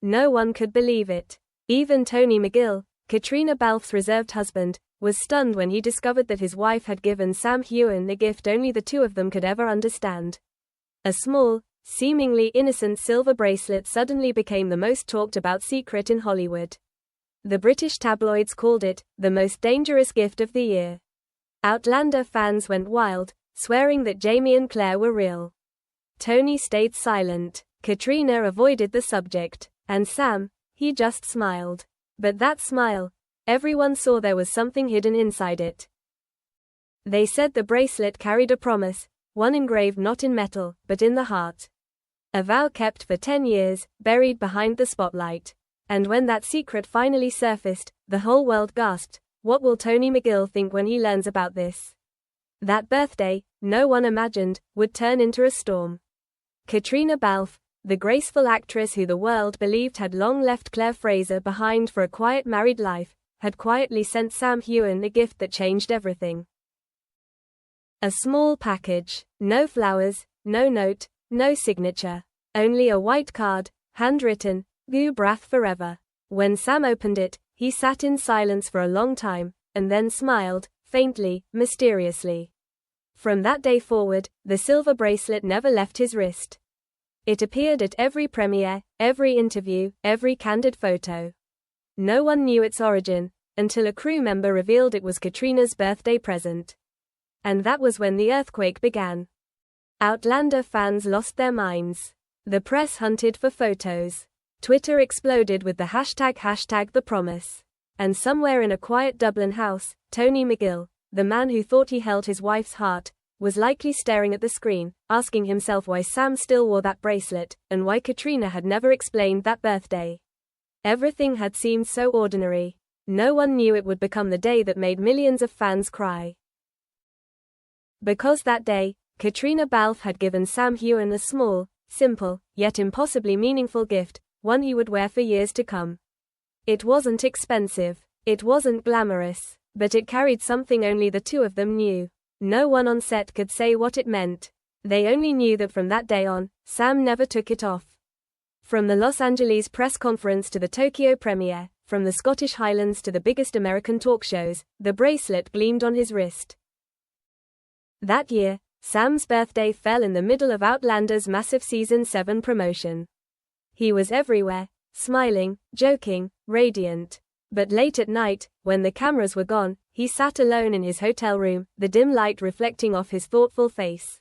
No one could believe it. Even Tony McGill, Caitríona Balfe's reserved husband, was stunned when he discovered that his wife had given Sam Heughan a gift only the two of them could ever understand. A small, seemingly innocent silver bracelet suddenly became the most talked about secret in Hollywood. The British tabloids called it the most dangerous gift of the year. Outlander fans went wild, swearing that Jamie and Claire were real. Tony stayed silent. Caitríona avoided the subject. And Sam, he just smiled. But that smile, everyone saw there was something hidden inside it. They said the bracelet carried a promise, one engraved not in metal, but in the heart. A vow kept for 10 years, buried behind the spotlight. And when that secret finally surfaced, the whole world gasped, what will Tony McGill think when he learns about this? That birthday, no one imagined, would turn into a storm. Caitríona Balfe, the graceful actress who the world believed had long left Claire Fraser behind for a quiet married life, had quietly sent Sam Heughan a gift that changed everything. A small package. No flowers, no note, no signature. Only a white card, handwritten, "Gu Brath forever." When Sam opened it, he sat in silence for a long time, and then smiled, faintly, mysteriously. From that day forward, the silver bracelet never left his wrist. It appeared at every premiere, every interview, every candid photo. No one knew its origin, until a crew member revealed it was Caitríona's birthday present. And that was when the earthquake began. Outlander fans lost their minds. The press hunted for photos. Twitter exploded with the hashtag the promise. And somewhere in a quiet Dublin house, Tony McGill, the man who thought he held his wife's heart, was likely staring at the screen, asking himself why Sam still wore that bracelet, and why Caitríona had never explained that birthday. Everything had seemed so ordinary. No one knew it would become the day that made millions of fans cry. Because that day, Caitríona Balfe had given Sam Heughan a small, simple, yet impossibly meaningful gift, one he would wear for years to come. It wasn't expensive. It wasn't glamorous. But it carried something only the two of them knew. No one on set could say what it meant. They only knew that from that day on, Sam never took it off. From the Los Angeles press conference to the Tokyo premiere, from the Scottish Highlands to the biggest American talk shows, the bracelet gleamed on his wrist. That year, Sam's birthday fell in the middle of Outlander's massive Season 7 promotion. He was everywhere, smiling, joking, radiant. But late at night, when the cameras were gone, he sat alone in his hotel room, the dim light reflecting off his thoughtful face.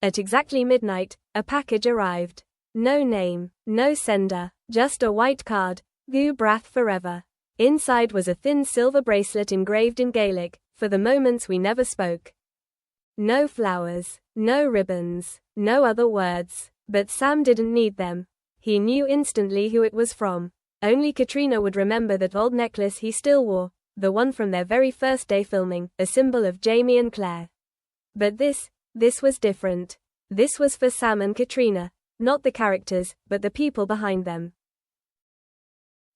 At exactly midnight, a package arrived. No name, no sender, just a white card, "Gu Brath forever." Inside was a thin silver bracelet engraved in Gaelic, "For the moments we never spoke." No flowers, no ribbons, no other words. But Sam didn't need them. He knew instantly who it was from. Only Caitríona would remember that old necklace he still wore, the one from their very first day filming, a symbol of Jamie and Claire. But this was different. This was for Sam and Caitríona, not the characters, but the people behind them.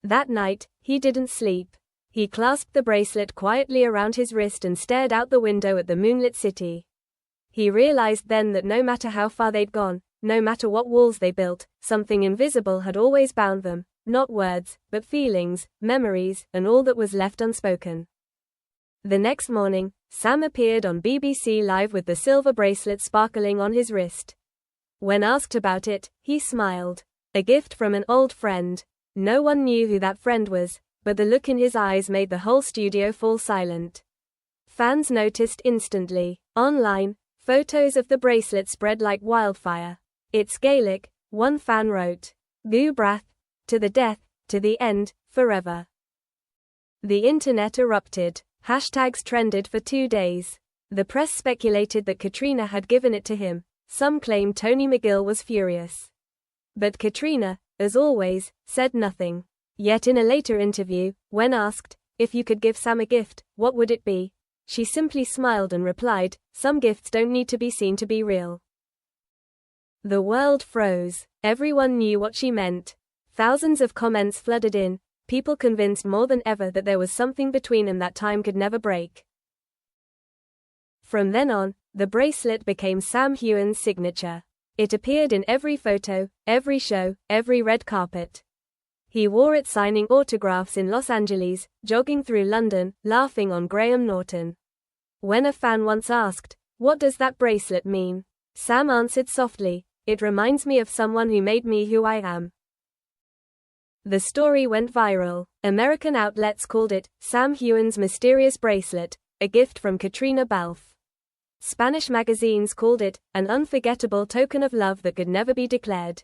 That night, he didn't sleep. He clasped the bracelet quietly around his wrist and stared out the window at the moonlit city. He realized then that no matter how far they'd gone, no matter what walls they built, something invisible had always bound them. Not words, but feelings, memories, and all that was left unspoken. The next morning, Sam appeared on BBC Live with the silver bracelet sparkling on his wrist. When asked about it, he smiled. A gift from an old friend. No one knew who that friend was, but the look in his eyes made the whole studio fall silent. Fans noticed instantly. Online, photos of the bracelet spread like wildfire. "It's Gaelic," one fan wrote. "Gu Brath. To the death, to the end, forever." The internet erupted. Hashtags trended for 2 days. The press speculated that Caitríona had given it to him. Some claimed Tony McGill was furious. But Caitríona, as always, said nothing. Yet in a later interview, when asked, if you could give Sam a gift, what would it be? She simply smiled and replied, "Some gifts don't need to be seen to be real." The world froze. Everyone knew what she meant. Thousands of comments flooded in, people convinced more than ever that there was something between them that time could never break. From then on, the bracelet became Sam Heughan's signature. It appeared in every photo, every show, every red carpet. He wore it signing autographs in Los Angeles, jogging through London, laughing on Graham Norton. When a fan once asked, "What does that bracelet mean?" Sam answered softly, "It reminds me of someone who made me who I am." The story went viral. American outlets called it Sam Heughan's mysterious bracelet, a gift from Caitríona Balfe. Spanish magazines called it an unforgettable token of love that could never be declared.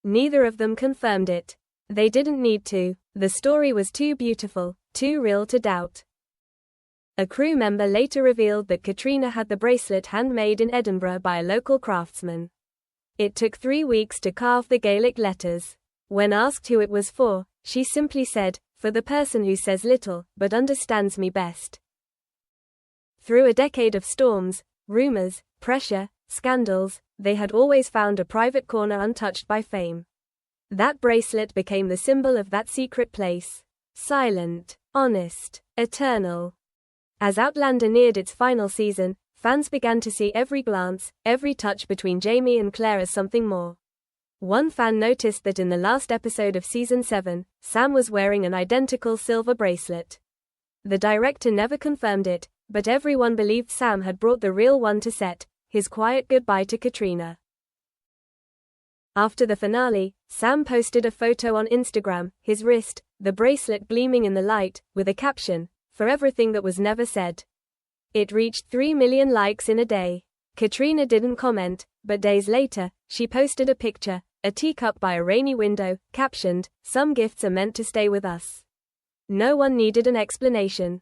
Neither of them confirmed it. They didn't need to. The story was too beautiful, too real to doubt. A crew member later revealed that Caitríona had the bracelet handmade in Edinburgh by a local craftsman. It took 3 weeks to carve the Gaelic letters. When asked who it was for, she simply said, "For the person who says little, but understands me best." Through a decade of storms, rumors, pressure, scandals, they had always found a private corner untouched by fame. That bracelet became the symbol of that secret place. Silent, honest, eternal. As Outlander neared its final season, fans began to see every glance, every touch between Jamie and Claire as something more. One fan noticed that in the last episode of Season 7, Sam was wearing an identical silver bracelet. The director never confirmed it, but everyone believed Sam had brought the real one to set, his quiet goodbye to Caitríona. After the finale, Sam posted a photo on Instagram, his wrist, the bracelet gleaming in the light, with a caption, "For everything that was never said." It reached 3 million likes in a day. Caitríona didn't comment, but days later, she posted a picture, a teacup by a rainy window, captioned, "Some gifts are meant to stay with us." No one needed an explanation.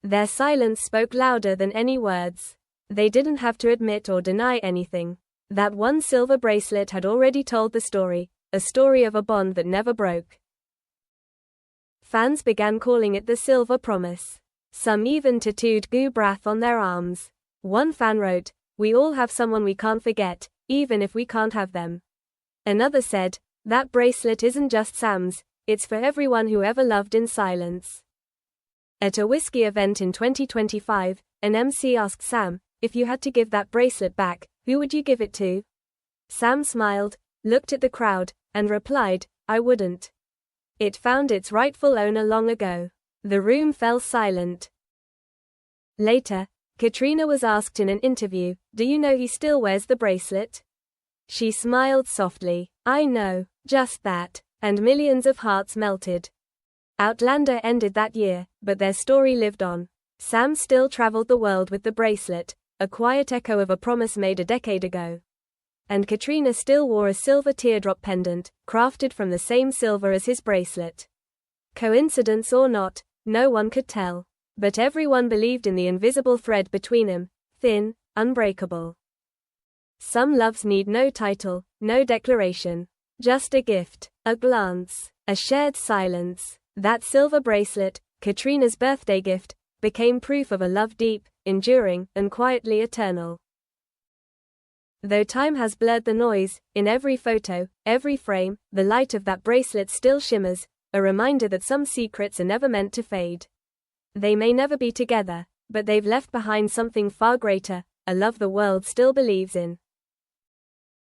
Their silence spoke louder than any words. They didn't have to admit or deny anything. That one silver bracelet had already told the story, a story of a bond that never broke. Fans began calling it the Silver Promise. Some even tattooed Gu Brath on their arms. One fan wrote, "We all have someone we can't forget, even if we can't have them." Another said, "That bracelet isn't just Sam's, it's for everyone who ever loved in silence." At a whiskey event in 2025, an MC asked Sam, "If you had to give that bracelet back, who would you give it to?" Sam smiled, looked at the crowd, and replied, "I wouldn't. It found its rightful owner long ago." The room fell silent. Later, Caitríona was asked in an interview, "Do you know he still wears the bracelet?" She smiled softly, "I know, just that," and millions of hearts melted. Outlander ended that year, but their story lived on. Sam still traveled the world with the bracelet, a quiet echo of a promise made a decade ago. And Caitríona still wore a silver teardrop pendant, crafted from the same silver as his bracelet. Coincidence or not, no one could tell. But everyone believed in the invisible thread between them, thin, unbreakable. Some loves need no title, no declaration. Just a gift, a glance, a shared silence. That silver bracelet, Caitríona's birthday gift, became proof of a love deep, enduring, and quietly eternal. Though time has blurred the noise, in every photo, every frame, the light of that bracelet still shimmers, a reminder that some secrets are never meant to fade. They may never be together, but they've left behind something far greater, a love the world still believes in.